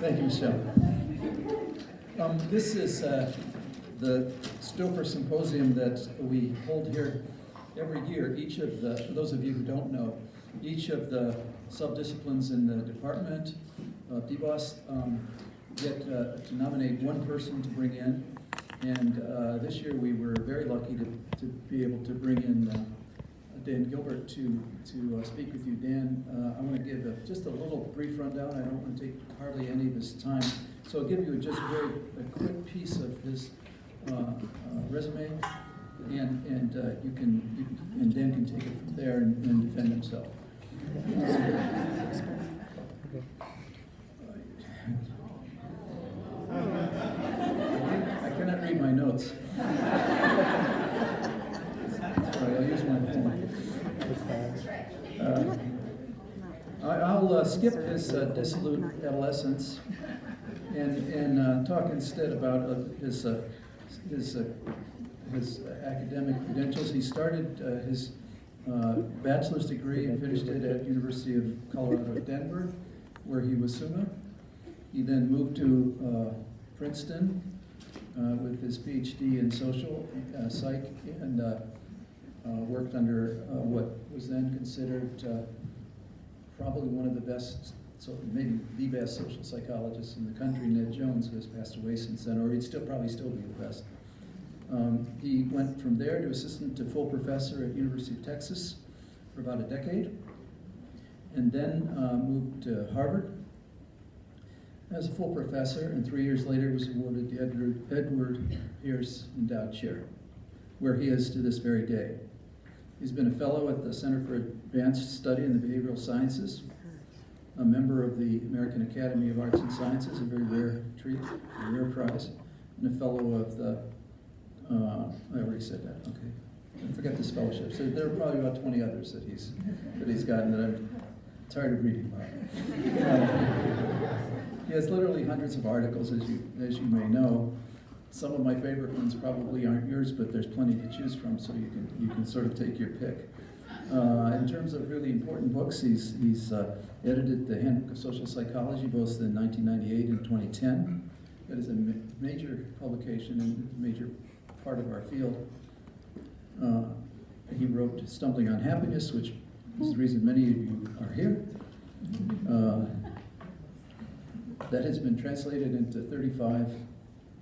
Thank you, Michelle. This is the Stouffer Symposium that we hold here every year. Each of the, for those of you who don't know, each of the subdisciplines in the department of DBOS get to nominate one person to bring in. And this year we were very lucky to be able to bring in Dan Gilbert to speak with you. Dan, I want to give just a little brief rundown. I don't want to take hardly any of his time. So I'll give you just a quick piece of his resume, and you can and Dan can take it from there and defend himself. I cannot read my notes. Sorry, I'll use my phone. I'll skip his dissolute adolescence and talk instead about his academic credentials. He started his bachelor's degree and finished it at University of Colorado at Denver, where he was summa. He then moved to Princeton with his PhD in social psych and worked under what was then considered probably one of the best, so maybe the best social psychologist in the country, Ned Jones, who has passed away since then, or he'd probably still be the best. He went from there to assistant to full professor at University of Texas for about a decade, and then moved to Harvard as a full professor, and 3 years later was awarded the Edward Pierce Endowed Chair, where he is to this very day. He's been a fellow at the Center for Advanced Study in the Behavioral Sciences, a member of the American Academy of Arts and Sciences, a very rare treat, a rare prize, and a fellow of the, I already said that, okay. I forget this fellowship. So there are probably about 20 others that he's gotten that I'm tired of reading about. He has literally hundreds of articles, as you may know. Some of my favorite ones probably aren't yours, but there's plenty to choose from, so you can sort of take your pick. In terms of really important books, he's edited the Handbook of Social Psychology, both in 1998 and 2010. That is a major publication and a major part of our field. He wrote Stumbling on Happiness, which is the reason many of you are here. That has been translated into 35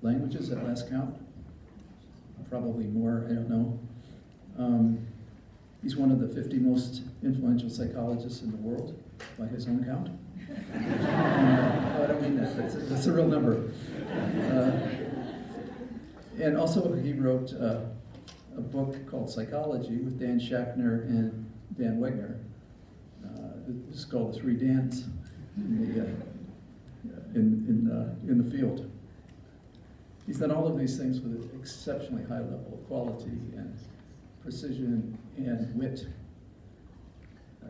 languages at last count. Probably more, I don't know. He's one of the 50 most influential psychologists in the world, by his own count. I don't mean that, that's a real number. And also he wrote a book called Psychology with Dan Schaffner and Dan Wegner. It's called The Three Dans in the field. He's done all of these things with an exceptionally high level of quality and precision and wit.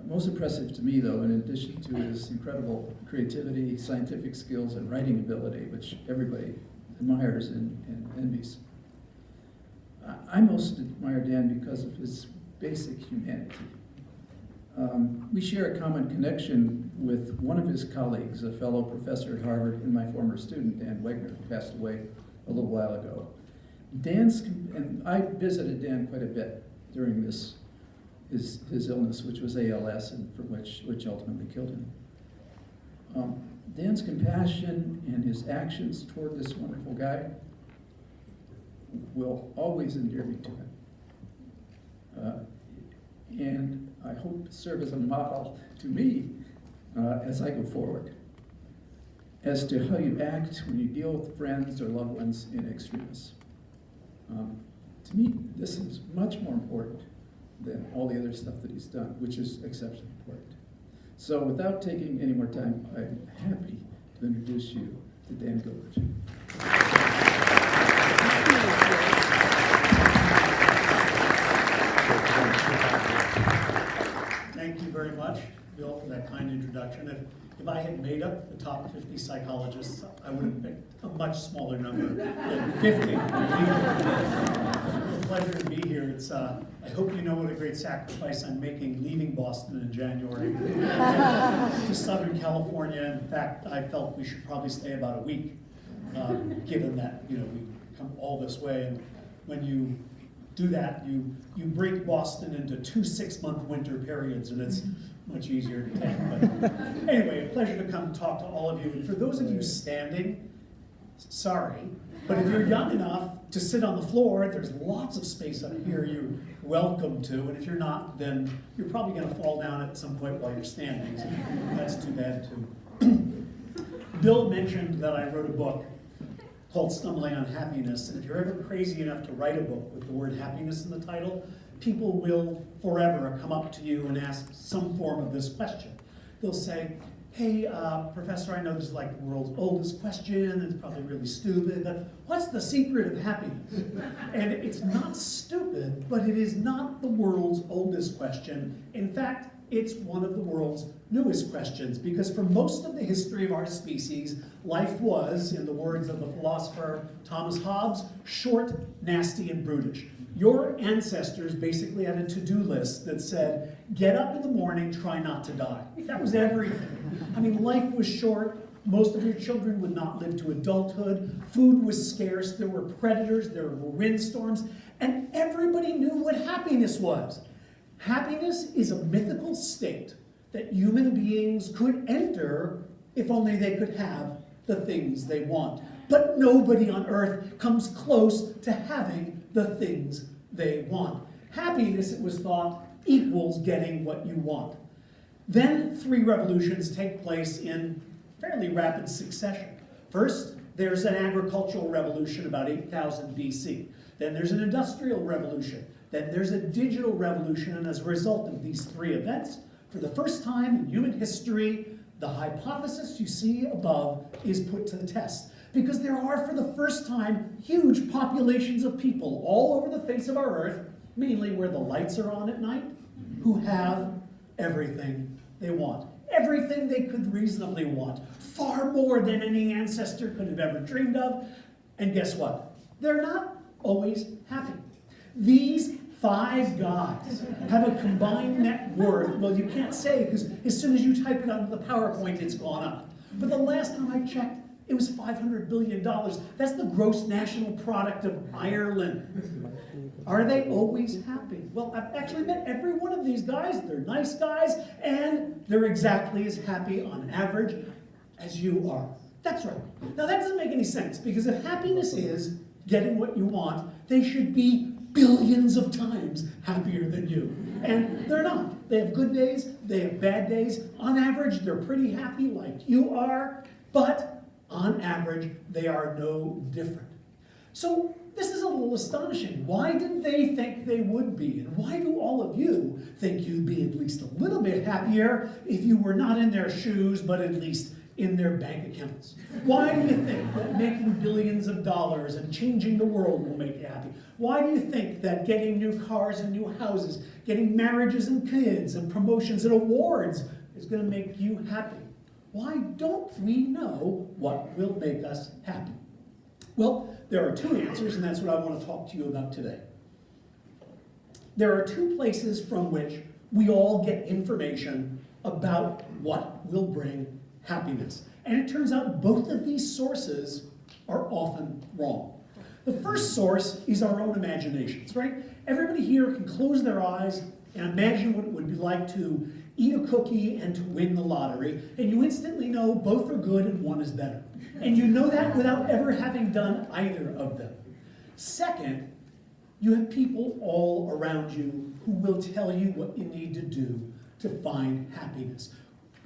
Most impressive to me, though, in addition to his incredible creativity, scientific skills, and writing ability, which everybody admires and envies, I most admire Dan because of his basic humanity. We share a common connection with one of his colleagues, a fellow professor at Harvard and my former student, Dan Wegner, who passed away a little while ago. And I visited Dan quite a bit during his illness, which was ALS, and which ultimately killed him. Dan's compassion and his actions toward this wonderful guy will always endear me to him. And I hope to serve as a model to me as I go forward, as to how you act when you deal with friends or loved ones in extremis. To me, this is much more important than all the other stuff that he's done, which is exceptionally important. So without taking any more time, I'm happy to introduce you to Dan Gilbert. Thank you very much, Bill, for that kind introduction. if I had made up the top 50 psychologists, I would have picked a much smaller number than 50. It's a pleasure to be here. I hope you know what a great sacrifice I'm making leaving Boston in January to Southern California. In fact, I felt we should probably stay about a week, given that we come all this way. And when you do that, you break Boston into 2 6-month winter periods, and it's much easier to take. But anyway, a pleasure to come talk to all of you. And for those of you standing, sorry, but if you're young enough to sit on the floor, there's lots of space up here you're welcome to. And if you're not, then you're probably going to fall down at some point while you're standing. So that's too bad, too. Bill mentioned that I wrote a book called Stumbling on Happiness. And if you're ever crazy enough to write a book with the word happiness in the title, people will forever come up to you and ask some form of this question. They'll say, hey, Professor, I know this is like the world's oldest question, it's probably really stupid, but what's the secret of happiness? And it's not stupid, but it is not the world's oldest question. In fact, it's one of the world's newest questions, because for most of the history of our species, life was, in the words of the philosopher Thomas Hobbes, short, nasty, and brutish. Your ancestors basically had a to-do list that said, get up in the morning, try not to die. That was everything. I mean, life was short. Most of your children would not live to adulthood. Food was scarce. There were predators. There were windstorms. And everybody knew what happiness was. Happiness is a mythical state that human beings could enter if only they could have the things they want. But nobody on earth comes close to having the things they want. Happiness, it was thought, equals getting what you want. Then 3 revolutions take place in fairly rapid succession. First, there's an agricultural revolution about 8000 BC. Then there's an industrial revolution. Then there's a digital revolution, and as a result of these 3 events, for the first time in human history, the hypothesis you see above is put to the test. Because there are, for the first time, huge populations of people all over the face of our earth, mainly where the lights are on at night, who have everything they want. Everything they could reasonably want. Far more than any ancestor could have ever dreamed of. And guess what? They're not always happy. These 5 guys have a combined net worth, well, you can't say, because as soon as you type it onto the PowerPoint, it's gone up. But the last time I checked, it was $500 billion. That's the gross national product of Ireland. Are they always happy? Well, I've actually met every one of these guys. They're nice guys, and they're exactly as happy on average as you are. That's right. Now, that doesn't make any sense, because if happiness is getting what you want, they should be billions of times happier than you. And they're not. They have good days, they have bad days. On average, they're pretty happy like you are, but on average, they are no different. So this is a little astonishing. Why did they think they would be? And why do all of you think you'd be at least a little bit happier if you were not in their shoes, but at least in their bank accounts? Why do you think that making billions of dollars and changing the world will make you happy? Why do you think that getting new cars and new houses, getting marriages and kids and promotions and awards is going to make you happy? Why don't we know what will make us happy? Well, there are 2 answers, and that's what I want to talk to you about today. There are 2 places from which we all get information about what will bring happiness. And it turns out both of these sources are often wrong. The first source is our own imaginations, right? Everybody here can close their eyes and imagine what it would be like to eat a cookie and to win the lottery, and you instantly know both are good and one is better. And you know that without ever having done either of them. Second, you have people all around you who will tell you what you need to do to find happiness.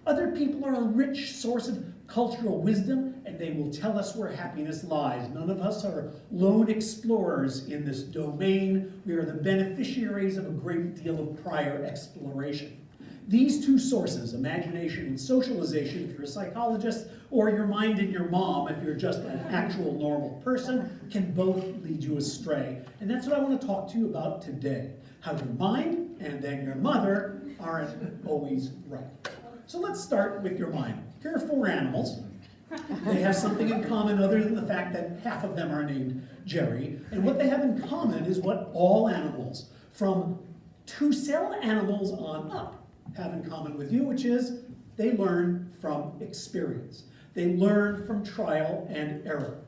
Other people are a rich source of cultural wisdom, and they will tell us where happiness lies. None of us are lone explorers in this domain. We are the beneficiaries of a great deal of prior exploration. These 2 sources, imagination and socialization if you're a psychologist, or your mind and your mom if you're just an actual normal person, can both lead you astray. And that's what I want to talk to you about today. How your mind and then your mother aren't always right. So let's start with your mind. Here are 4 animals. They have something in common other than the fact that half of them are named Jerry. And what they have in common is what all animals, from 2-cell animals on up, have in common with you, which is they learn from experience. They learn from trial and error.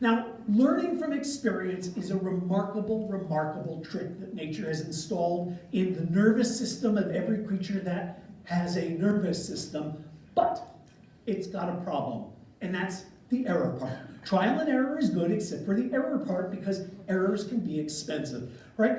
Now, learning from experience is a remarkable, remarkable trick that nature has installed in the nervous system of every creature that has a nervous system, but it's got a problem, and that's the error part. Trial and error is good except for the error part, because errors can be expensive, right?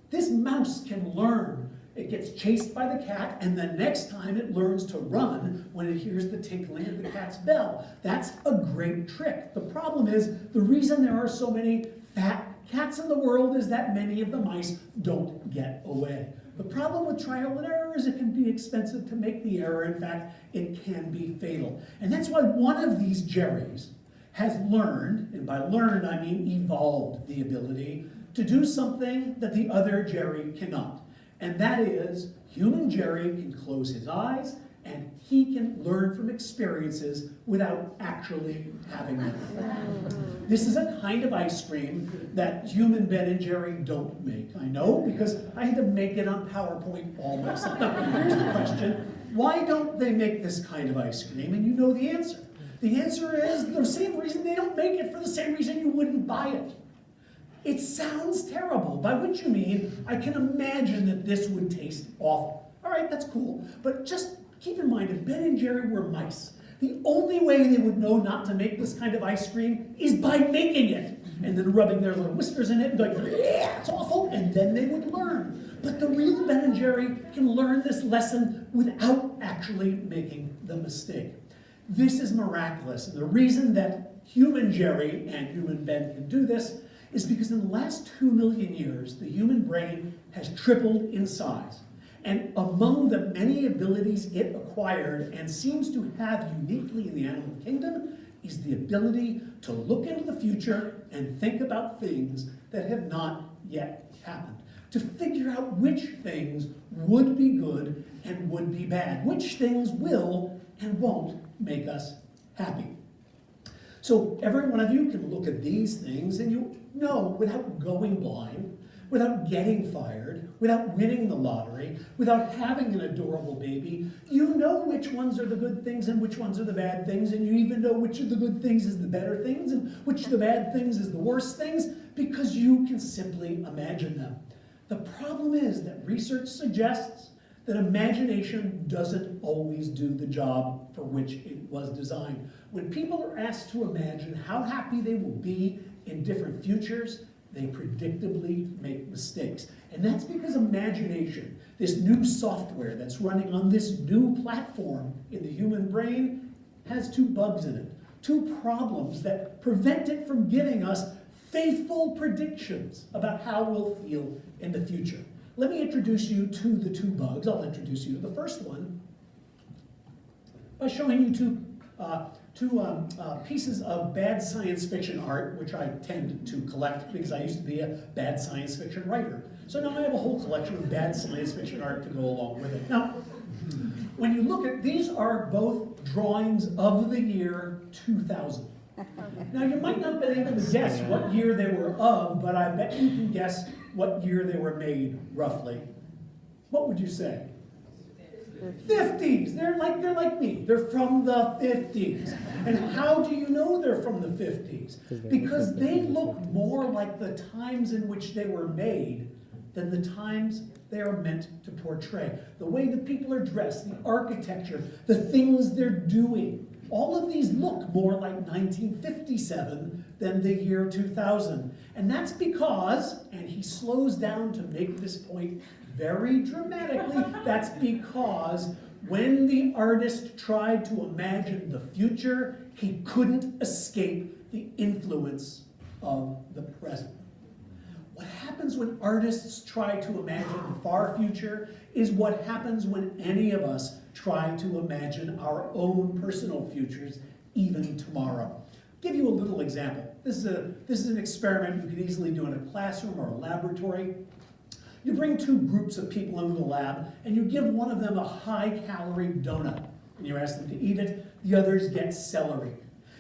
This mouse can learn. It gets chased by the cat, and the next time it learns to run when it hears the tinkling of the cat's bell. That's a great trick. The problem is, the reason there are so many fat cats in the world is that many of the mice don't get away. The problem with trial and error is it can be expensive to make the error. In fact, it can be fatal. And that's why one of these Jerrys has learned, and by learned I mean evolved, the ability to do something that the other Jerry cannot. And that is, human Jerry can close his eyes and he can learn from experiences without actually having them. This is a kind of ice cream that human Ben and Jerry don't make. I know, because I had to make it on PowerPoint all myself. Now, here's the question. Why don't they make this kind of ice cream? And you know the answer. The answer is the same reason they don't make it, for the same reason you wouldn't buy it. It sounds terrible, by which you mean I can imagine that this would taste awful. All right, that's cool, but just keep in mind, if Ben and Jerry were mice, the only way they would know not to make this kind of ice cream is by making it, and then rubbing their little whiskers in it and going, yeah, it's awful, and then they would learn. But the real Ben and Jerry can learn this lesson without actually making the mistake. This is miraculous, and the reason that human Jerry and human Ben can do this is because in the last 2 million years, the human brain has tripled in size. And among the many abilities it acquired and seems to have uniquely in the animal kingdom is the ability to look into the future and think about things that have not yet happened. To figure out which things would be good and would be bad, which things will and won't make us happy. So every one of you can look at these things and you know, without going blind, without getting fired, without winning the lottery, without having an adorable baby, you know which ones are the good things and which ones are the bad things, and you even know which of the good things is the better things and which of the bad things is the worst things, because you can simply imagine them. The problem is that research suggests that imagination doesn't always do the job for which it was designed. When people are asked to imagine how happy they will be in different futures, they predictably make mistakes. And that's because imagination, this new software that's running on this new platform in the human brain, has 2 bugs in it. 2 problems that prevent it from giving us faithful predictions about how we'll feel in the future. Let me introduce you to the 2 bugs. I'll introduce you to the first one by showing you two pieces of bad science fiction art, which I tend to collect because I used to be a bad science fiction writer. So now I have a whole collection of bad science fiction art to go along with it. Now, when you look at, these are both drawings of the year 2000. Now, you might not have been able to guess what year they were of, but I bet you can guess what year they were made, roughly. What would you say? 50s. They're like me. They're from the 50s. And how do you know they're from the 50s? Because they look more like the times in which they were made than the times they are meant to portray. The way the people are dressed, the architecture, the things they're doing. All of these look more like 1957 than the year 2000. And that's because, and he slows down to make this point very dramatically, that's because when the artist tried to imagine the future, he couldn't escape the influence of the present. What happens when artists try to imagine the far future is what happens when any of us try to imagine our own personal futures, even tomorrow. I'll give you a little example. This is an experiment you could easily do in a classroom or a laboratory. You bring 2 groups of people into the lab, and you give one of them a high-calorie donut. And you ask them to eat it. the others get celery.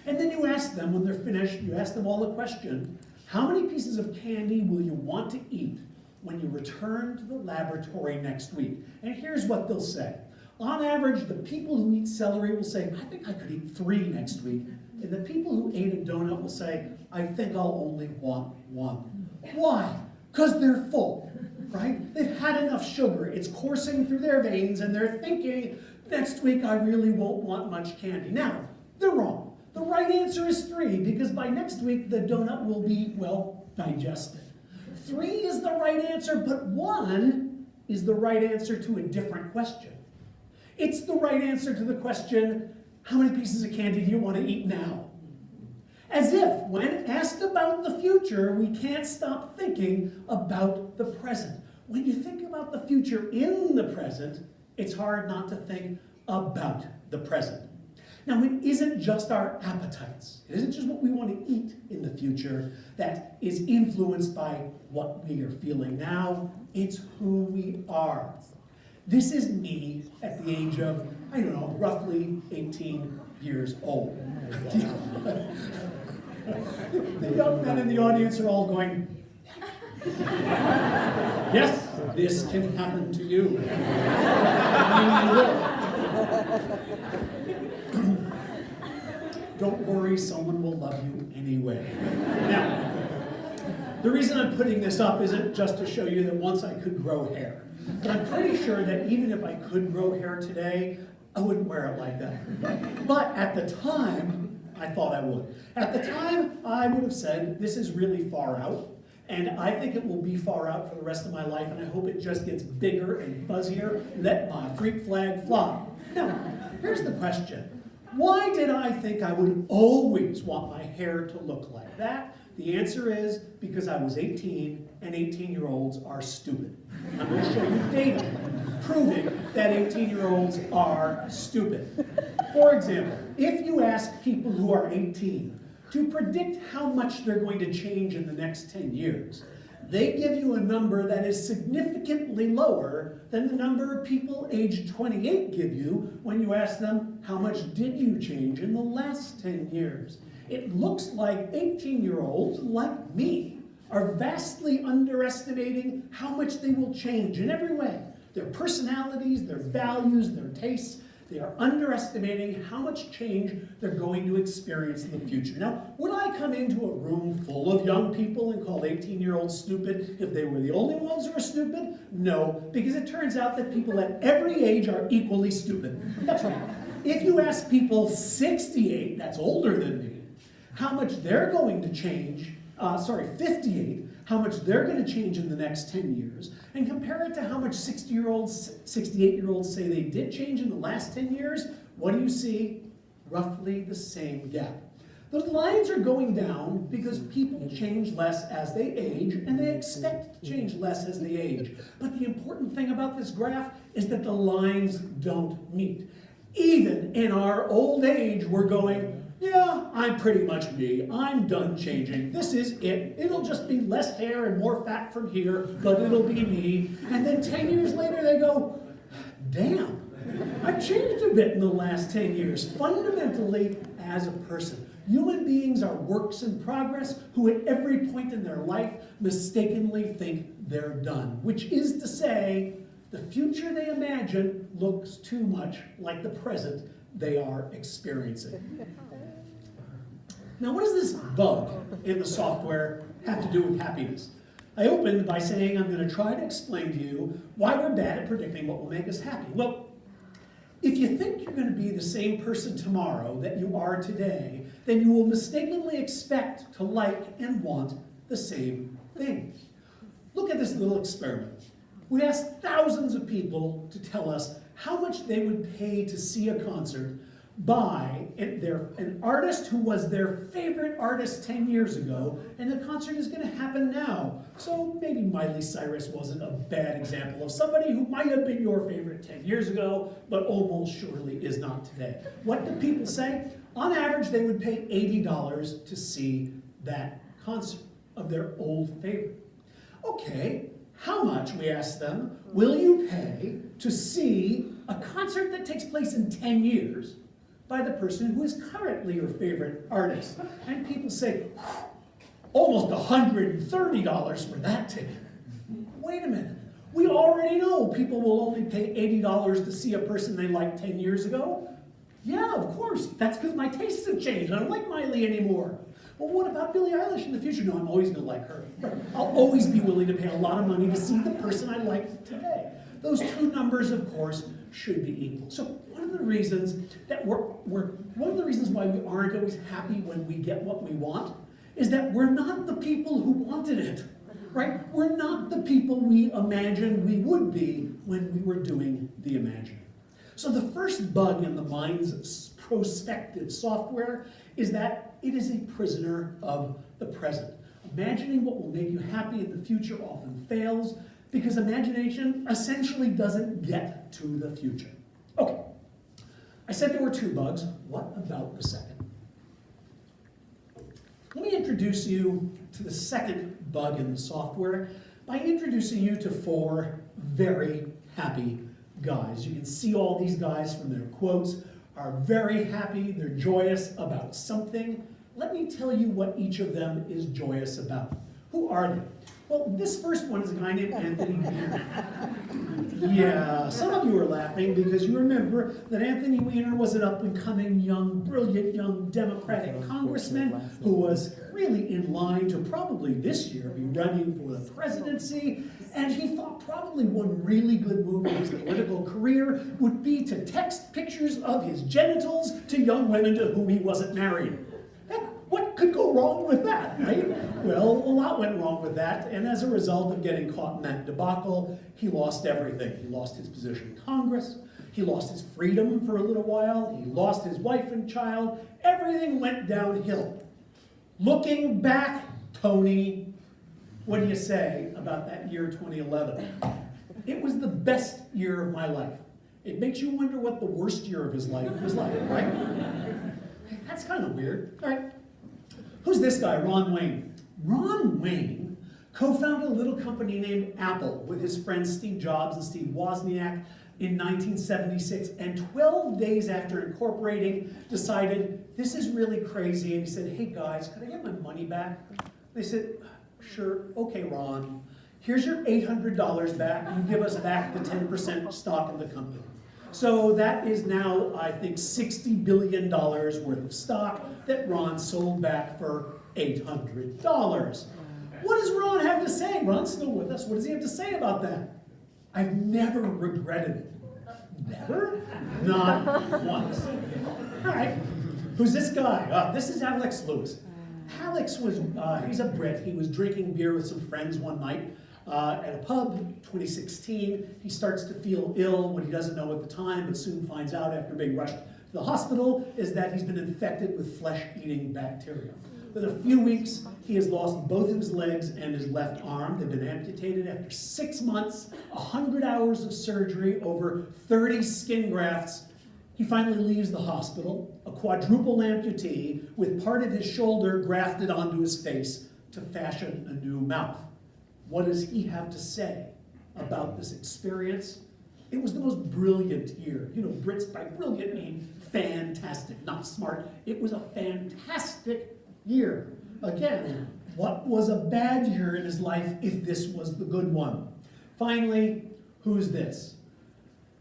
And then you ask them, when they're finished, you ask them all a question: how many pieces of candy will you want to eat when you return to the laboratory next week? And here's what they'll say. On average, the people who eat celery will say, I think I could eat 3 next week. And the people who ate a donut will say, I think I'll only want 1. Why? Because they're full, right? They've had enough sugar. It's coursing through their veins, and they're thinking, next week I really won't want much candy. Now, they're wrong. The right answer is 3, because by next week, the donut will be, well, digested. 3 is the right answer, but 1 is the right answer to a different question. It's the right answer to the question, how many pieces of candy do you want to eat now? As if, when asked about the future, we can't stop thinking about the present. When you think about the future in the present, it's hard not to think about the present. Now, it isn't just our appetites. It isn't just what we want to eat in the future that is influenced by what we are feeling now. It's who we are. This is me at the age of, I don't know, roughly 18 years old. The young men in the audience are all going, yes, this can happen to you. Don't worry, someone will love you anyway. Now, the reason I'm putting this up isn't just to show you that once I could grow hair. But I'm pretty sure that even if I could grow hair today, I wouldn't wear it like that. But at the time, I thought I would. At the time, I would have said, this is really far out, and I think it will be far out for the rest of my life, and I hope it just gets bigger and fuzzier. Let my freak flag fly. Now, here's the question. Why did I think I would always want my hair to look like that? The answer is because I was 18, and 18-year-olds are stupid. I'm going to show you data proving that 18-year-olds are stupid. For example, if you ask people who are 18 to predict how much they're going to change in the next 10 years, they give you a number that is significantly lower than the number of people aged 28 give you when you ask them, how much did you change in the last 10 years? It looks like 18-year-olds, like me, are vastly underestimating how much they will change in every way. Their personalities, their values, their tastes. They are underestimating how much change they're going to experience in the future. Now, would I come into a room full of young people and call 18-year-olds stupid if they were the only ones who are stupid? No, because it turns out that people at every age are equally stupid. That's right. If you ask people 68, that's older than me, how much they're going to change, 58, how much they're going to change in the next 10 years, and compare it to how much 60-year-olds, 68-year-olds say they did change in the last 10 years, what do you see? Roughly the same gap. The lines are going down because people change less as they age, and they expect to change less as they age. But the important thing about this graph is that the lines don't meet. Even in our old age, we're going, yeah, I'm pretty much me. I'm done changing. This is it. It'll just be less hair and more fat from here, but it'll be me. And then 10 years later, they go, damn, I've changed a bit in the last 10 years, fundamentally as a person. Human beings are works in progress who at every point in their life mistakenly think they're done, which is to say, the future they imagine looks too much like the present they are experiencing. Now, what does this bug in the software have to do with happiness? I opened by saying I'm going to try to explain to you why we're bad at predicting what will make us happy. Well, if you think you're going to be the same person tomorrow that you are today, then you will mistakenly expect to like and want the same things. Look at this little experiment. We asked thousands of people to tell us how much they would pay to see a concert by an artist who was their favorite artist 10 years ago, and the concert is going to happen now. So maybe Miley Cyrus wasn't a bad example of somebody who might have been your favorite 10 years ago, but almost surely is not today. What do people say? On average, they would pay $80 to see that concert of their old favorite. Okay, how much, we asked them, will you pay to see a concert that takes place in 10 years by the person who is currently your favorite artist. And people say, almost $130 for that ticket. Wait a minute. We already know people will only pay $80 to see a person they liked 10 years ago. Yeah, of course. That's because my tastes have changed. I don't like Miley anymore. Well, what about Billie Eilish in the future? No, I'm always going to like her. I'll always be willing to pay a lot of money to see the person I like today. Those two numbers, of course, should be equal. So one of the reasons why we aren't always happy when we get what we want is that we're not the people who wanted it, right? We're not the people we imagined we would be when we were doing the imagining. So the first bug in the mind's prospective software is that it is a prisoner of the present. Imagining what will make you happy in the future often fails because imagination essentially doesn't get to the future. Okay, I said there were two bugs. What about the second? Let me introduce you to the second bug in the software by introducing you to four very happy guys. You can see all these guys from their quotes are very happy, they're joyous about something. Let me tell you what each of them is joyous about. Who are they? Well, this first one is a guy named Anthony Weiner. Yeah, some of you are laughing because you remember that Anthony Weiner was an up-and-coming young, brilliant young Democratic congressman who was really in line to probably this year be running for the presidency, and he thought probably one really good move in his political career would be to text pictures of his genitals to young women to whom he wasn't married. What could go wrong with that, right? Well, a lot went wrong with that, and as a result of getting caught in that debacle, he lost everything. He lost his position in Congress, he lost his freedom for a little while, he lost his wife and child, everything went downhill. Looking back, Tony, what do you say about that year 2011? It was the best year of my life. It makes you wonder what the worst year of his life was like, right? That's kind of weird, all right? Who's this guy, Ron Wayne? Ron Wayne co-founded a little company named Apple with his friends Steve Jobs and Steve Wozniak in 1976, and 12 days after incorporating, decided, this is really crazy, and he said, hey guys, could I get my money back? They said, sure, okay, Ron, here's your $800 back, you give us back the 10% stock in the company. So that is now, I think, $60 billion worth of stock that Ron sold back for $800. What does Ron have to say? Ron's still with us. What does he have to say about that? I've never regretted it. Never? Not once. All right. Who's this guy? This is Alex Lewis. Alex was, he's a Brit. He was drinking beer with some friends one night. At a pub, 2016, he starts to feel ill. What he doesn't know at the time, but soon finds out after being rushed to the hospital, is that he's been infected with flesh-eating bacteria. Within a few weeks, he has lost both of his legs and his left arm. They've been amputated after 6 months, 100 hours of surgery, over 30 skin grafts. He finally leaves the hospital, a quadruple amputee, with part of his shoulder grafted onto his face to fashion a new mouth. What does he have to say about this experience? It was the most brilliant year. You know, Brits by brilliant mean fantastic, not smart. It was a fantastic year. Again, what was a bad year in his life if this was the good one? Finally, who's this?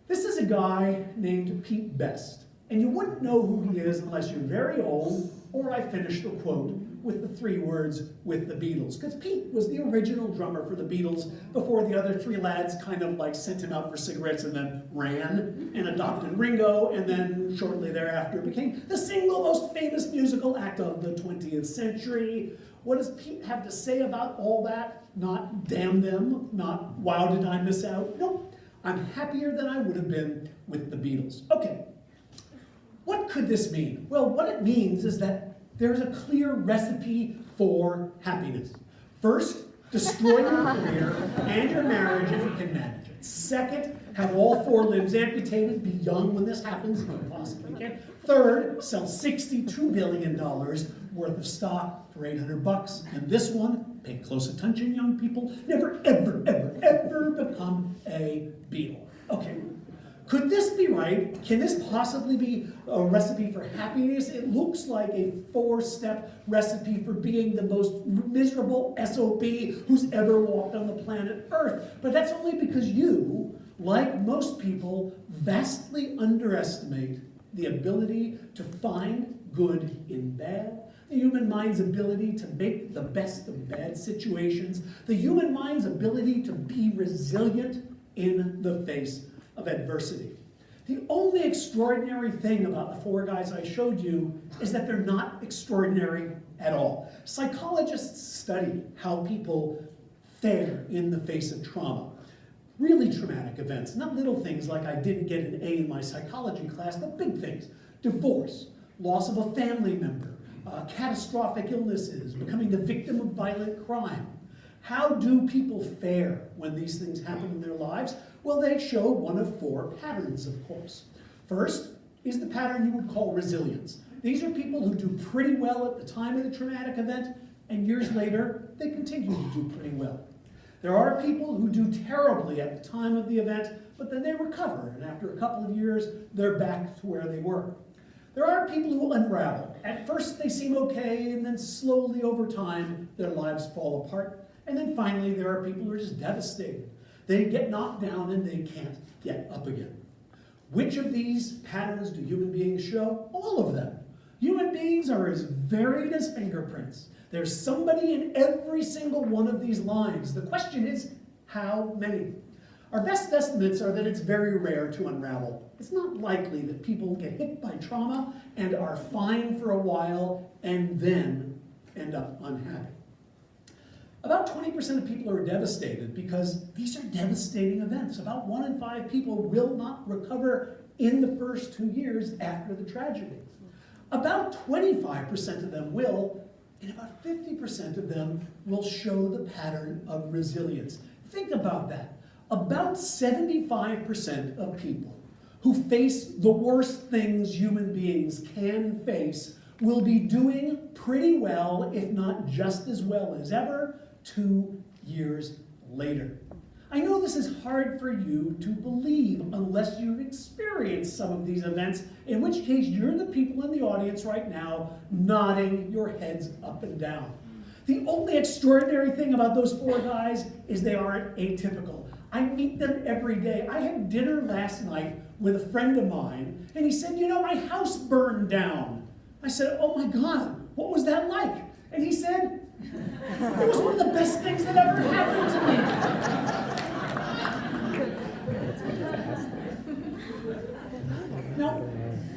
This is a guy named Pete Best. And you wouldn't know who he is unless you're very old, or I finished the quote with the 3 words, with the Beatles. Because Pete was the original drummer for the Beatles before the other 3 lads kind of like sent him out for cigarettes and then ran and adopted Ringo, and then shortly thereafter became the single most famous musical act of the 20th century. What does Pete have to say about all that? Not damn them, not wow did I miss out. Nope, I'm happier than I would have been with the Beatles. Okay, what could this mean? Well, what it means is that there's a clear recipe for happiness. First, destroy your career and your marriage if you can manage it. Second, have all 4 limbs amputated, be young when this happens, if you possibly can. Third, sell $62 billion worth of stock for $800. And this one, pay close attention, young people, never, ever, ever, ever become a Beatle. Okay, Could this be right? Can this possibly be a recipe for happiness? It looks like a 4-step recipe for being the most miserable SOB who's ever walked on the planet Earth. But that's only because you, like most people, vastly underestimate the ability to find good in bad, the human mind's ability to make the best of bad situations, the human mind's ability to be resilient in the face of adversity. The only extraordinary thing about the 4 guys I showed you is that they're not extraordinary at all. Psychologists study how people fare in the face of trauma. Really traumatic events, not little things like I didn't get an A in my psychology class, but big things. Divorce, loss of a family member, catastrophic illnesses, becoming the victim of violent crime. How do people fare when these things happen in their lives? Well, they show one of 4 patterns, of course. First is the pattern you would call resilience. These are people who do pretty well at the time of the traumatic event, and years later, they continue to do pretty well. There are people who do terribly at the time of the event, but then they recover, and after a couple of years, they're back to where they were. There are people who unravel. At first, they seem okay, and then slowly over time, their lives fall apart. And then finally, there are people who are just devastated. They get knocked down and they can't get up again. Which of these patterns do human beings show? All of them. Human beings are as varied as fingerprints. There's somebody in every single one of these lines. The question is, how many? Our best estimates are that it's very rare to unravel. It's not likely that people get hit by trauma and are fine for a while and then end up unhappy. About 20% of people are devastated because these are devastating events. About 1 in 5 people will not recover in the first 2 years after the tragedy. About 25% of them will, and about 50% of them will show the pattern of resilience. Think about that. About 75% of people who face the worst things human beings can face will be doing pretty well, if not just as well as ever, 2 years later. I know this is hard for you to believe unless you've experienced some of these events, in which case you're the people in the audience right now nodding your heads up and down. The only extraordinary thing about those 4 guys is they aren't atypical. I meet them every day. I had dinner last night with a friend of mine, and he said, you know, my house burned down. I said, oh my God, what was that like? And he said, it was one of the best things that ever happened to me. Now,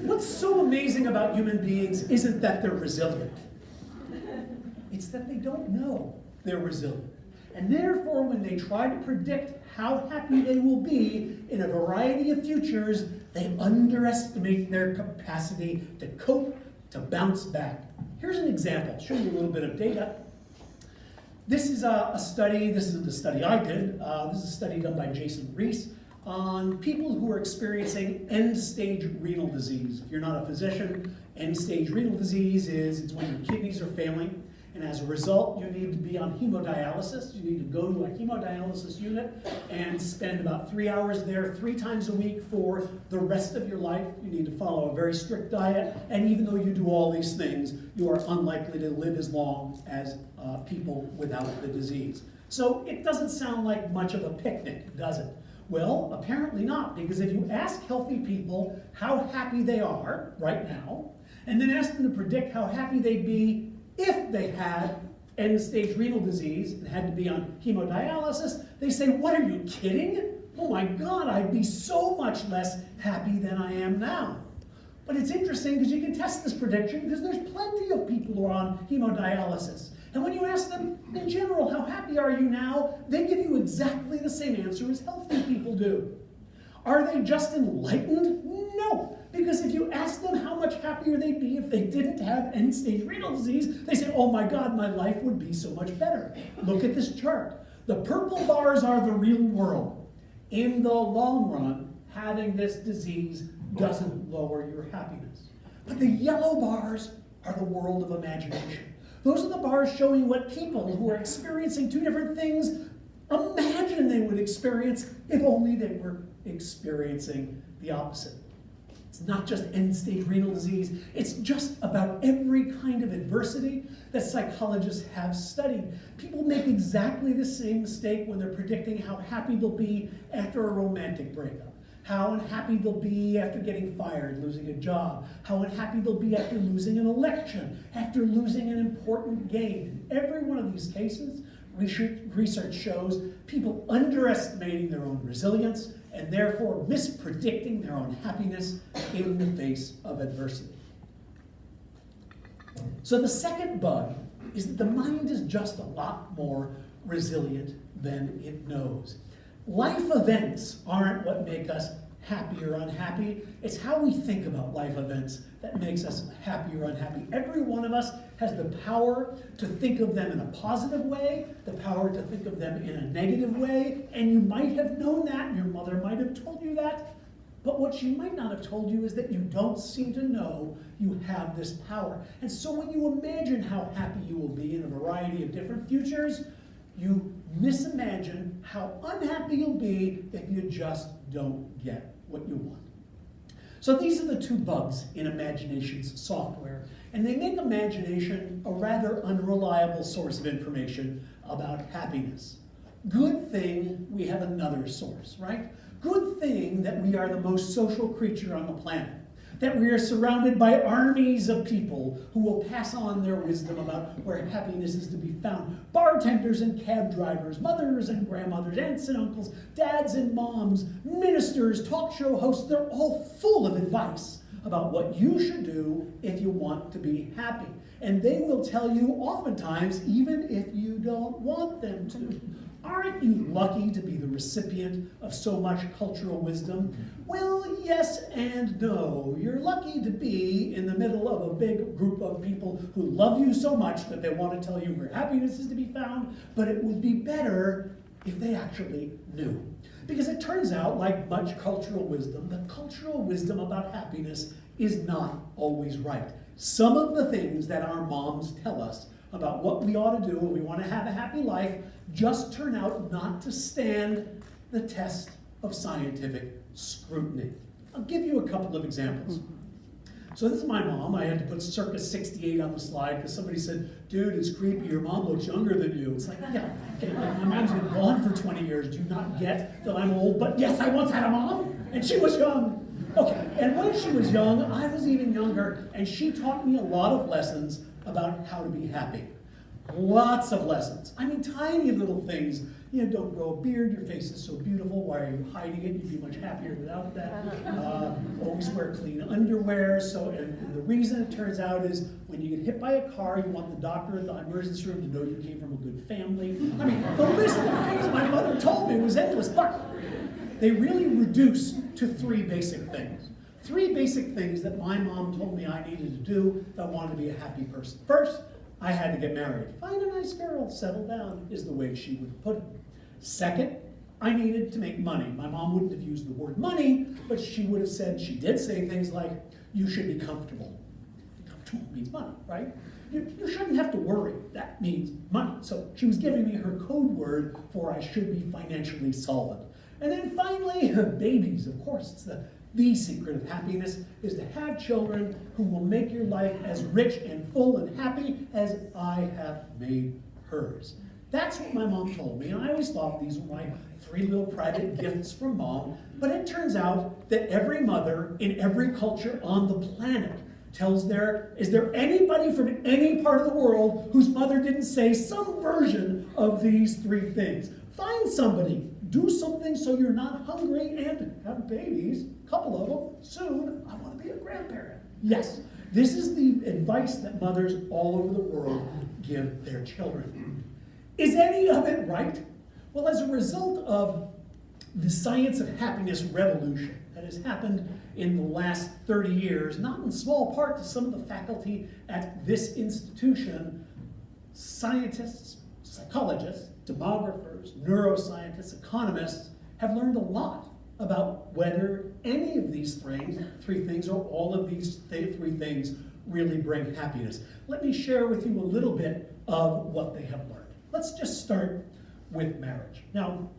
what's so amazing about human beings isn't that they're resilient. It's that they don't know they're resilient. And therefore, when they try to predict how happy they will be in a variety of futures, they underestimate their capacity to cope, to bounce back. Here's an example. I'll show you a little bit of data. This is a study, this isn't a study I did, this is a study done by Jason Reese on people who are experiencing end-stage renal disease. If you're not a physician, end-stage renal disease it's when your kidneys are failing, and as a result, you need to be on hemodialysis. You need to go to a hemodialysis unit and spend about 3 hours there 3 times a week for the rest of your life. You need to follow a very strict diet, and even though you do all these things, you are unlikely to live as long as people without the disease. So it doesn't sound like much of a picnic, does it? Well, apparently not, because if you ask healthy people how happy they are right now, and then ask them to predict how happy they'd be if they had end-stage renal disease and had to be on hemodialysis, they say, what, are you kidding? Oh my God, I'd be so much less happy than I am now. But it's interesting because you can test this prediction because there's plenty of people who are on hemodialysis. And when you ask them, in general, how happy are you now, they give you exactly the same answer as healthy people do. Are they just enlightened? No. Because if you ask them how much happier they'd be if they didn't have end-stage renal disease, they say, oh my God, my life would be so much better. Look at this chart. The purple bars are the real world. In the long run, having this disease doesn't lower your happiness. But the yellow bars are the world of imagination. Those are the bars showing what people who are experiencing 2 different things imagine they would experience if only they were experiencing the opposite. It's not just end-stage renal disease, it's just about every kind of adversity that psychologists have studied. People make exactly the same mistake when they're predicting how happy they'll be after a romantic breakup, how unhappy they'll be after getting fired, losing a job, how unhappy they'll be after losing an election, after losing an important game. In every one of these cases, research shows people underestimating their own resilience and therefore mispredicting their own happiness in the face of adversity. So the second bug is that the mind is just a lot more resilient than it knows. Life events aren't what make us happy or unhappy. It's how we think about life events that makes us happy or unhappy. Every one of us has the power to think of them in a positive way, the power to think of them in a negative way, and you might have known that, your mother might have told you that, but what she might not have told you is that you don't seem to know you have this power. And so when you imagine how happy you will be in a variety of different futures, you misimagine how unhappy you'll be if you just don't get what you want. So these are the two bugs in imagination's software, and they make imagination a rather unreliable source of information about happiness. Good thing we have another source, right? Good thing that we are the most social creature on the planet, that we are surrounded by armies of people who will pass on their wisdom about where happiness is to be found. Bartenders and cab drivers, mothers and grandmothers, aunts and uncles, dads and moms, ministers, talk show hosts, they're all full of advice about what you should do if you want to be happy. And they will tell you oftentimes, even if you don't want them to. Aren't you lucky to be the recipient of so much cultural wisdom? Well, yes and no. You're lucky to be in the middle of a big group of people who love you so much that they want to tell you where happiness is to be found, but it would be better if they actually knew. Because it turns out, like much cultural wisdom, the cultural wisdom about happiness is not always right. Some of the things that our moms tell us about what we ought to do if we want to have a happy life just turn out not to stand the test of scientific scrutiny. I'll give you a couple of examples. So this is my mom. I had to put circa 68 on the slide because somebody said, dude, it's creepy, your mom looks younger than you. It's like, yeah, okay, my mom's been gone for 20 years. Do you not get that I'm old? But yes, I once had a mom, and she was young. Okay, and when she was young, I was even younger, and she taught me a lot of lessons about how to be happy. Lots of lessons. I mean, tiny little things. You know, don't grow a beard, your face is so beautiful, why are you hiding it? You'd be much happier without that. Always wear clean underwear. So, and the reason it turns out is when you get hit by a car, you want the doctor at the emergency room to know you came from a good family. I mean, the list of things my mother told me was endless, but they really reduce to three basic things. Three basic things that my mom told me I needed to do if I wanted to be a happy person. First, I had to get married. Find a nice girl, settle down, is the way she would put it. Second, I needed to make money. My mom wouldn't have used the word money, but she would have said, she did say things like, you should be comfortable. Comfortable means money, right? You shouldn't have to worry. That means money. So she was giving me her code word for I should be financially solvent. And then finally, babies, of course. It's the secret of happiness is to have children who will make your life as rich and full and happy as I have made hers. That's what my mom told me, and I always thought these were my three little private gifts from mom, but it turns out that every mother in every culture on the planet is there anybody from any part of the world whose mother didn't say some version of these three things? Find somebody, do something so you're not hungry, and have babies, a couple of them, soon. I want to be a grandparent. Yes, this is the advice that mothers all over the world give their children. Is any of it right? Well, as a result of the science of happiness revolution that has happened in the last 30 years, not in small part to some of the faculty at this institution, scientists, psychologists, demographers, neuroscientists, economists have learned a lot about whether any of these three things or all of these three things really bring happiness. Let me share with you a little bit of what they have learned. Let's just start with marriage. Now,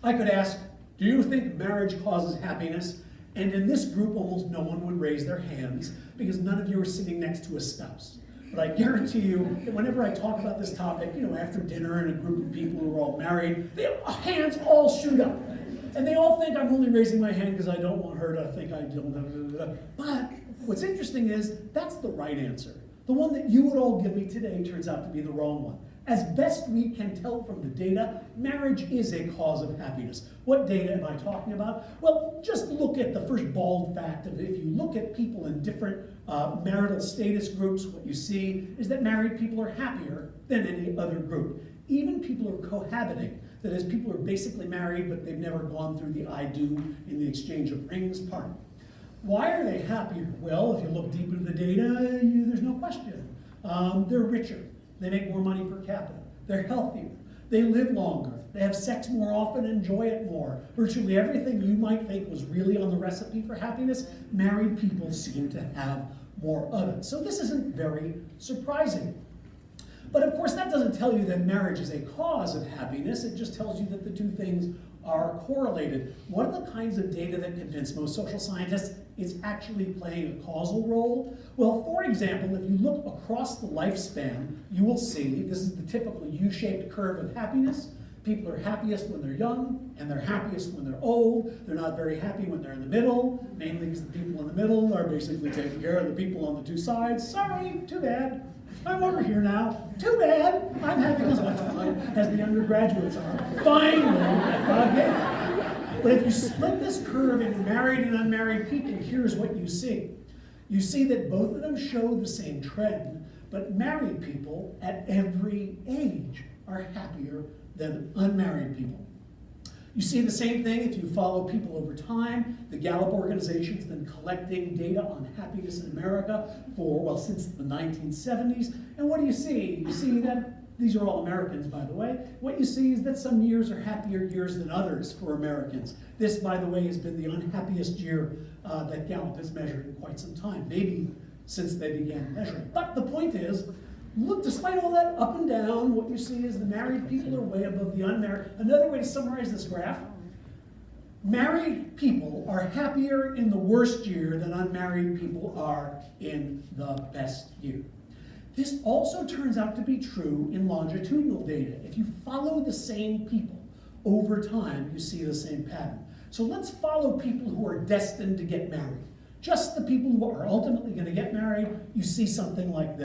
I could ask, do you think marriage causes happiness? And in this group, almost no one would raise their hands because none of you are sitting next to a spouse. But I guarantee you that whenever I talk about this topic, after dinner in a group of people who are all married, their hands all shoot up. And they all think I'm only raising my hand because I don't want her to think I don't. But what's interesting is that's the right answer. The one that you would all give me today turns out to be the wrong one. As best we can tell from the data, marriage is a cause of happiness. What data am I talking about? Well, just look at the first bald fact of if you look at people in different marital status groups, what you see is that married people are happier than any other group. Even people who are cohabiting, that is, people who are basically married but they've never gone through the I do in the exchange of rings part. Why are they happier? Well, if you look deep into the data, there's no question. They're richer. They make more money per capita. They're healthier. They live longer. They have sex more often and enjoy it more. Virtually everything you might think was really on the recipe for happiness, married people seem to have more of it. So this isn't very surprising. But of course, that doesn't tell you that marriage is a cause of happiness. It just tells you that the two things are correlated. One of the kinds of data that convince most social scientists it's actually playing a causal role? Well, for example, if you look across the lifespan, you will see, this is the typical U-shaped curve of happiness. People are happiest when they're young, and they're happiest when they're old. They're not very happy when they're in the middle, mainly because the people in the middle are basically taking care of the people on the two sides. Sorry, too bad. I'm over here now. Too bad. I'm having as much fun as the undergraduates are. Finally, again. But if you split this curve into married and unmarried people, here's what you see. You see that both of them show the same trend, but married people at every age are happier than unmarried people. You see the same thing if you follow people over time. The Gallup organization has been collecting data on happiness in America since the 1970s. And what do you see? You see that these are all Americans, by the way. What you see is that some years are happier years than others for Americans. This, by the way, has been the unhappiest year that Gallup has measured in quite some time, maybe since they began measuring. But the point is, look, despite all that up and down, what you see is the married people are way above the unmarried. Another way to summarize this graph, married people are happier in the worst year than unmarried people are in the best year. This also turns out to be true in longitudinal data. If you follow the same people over time, you see the same pattern. So let's follow people who are destined to get married. Just the people who are ultimately going to get married, you see something like this.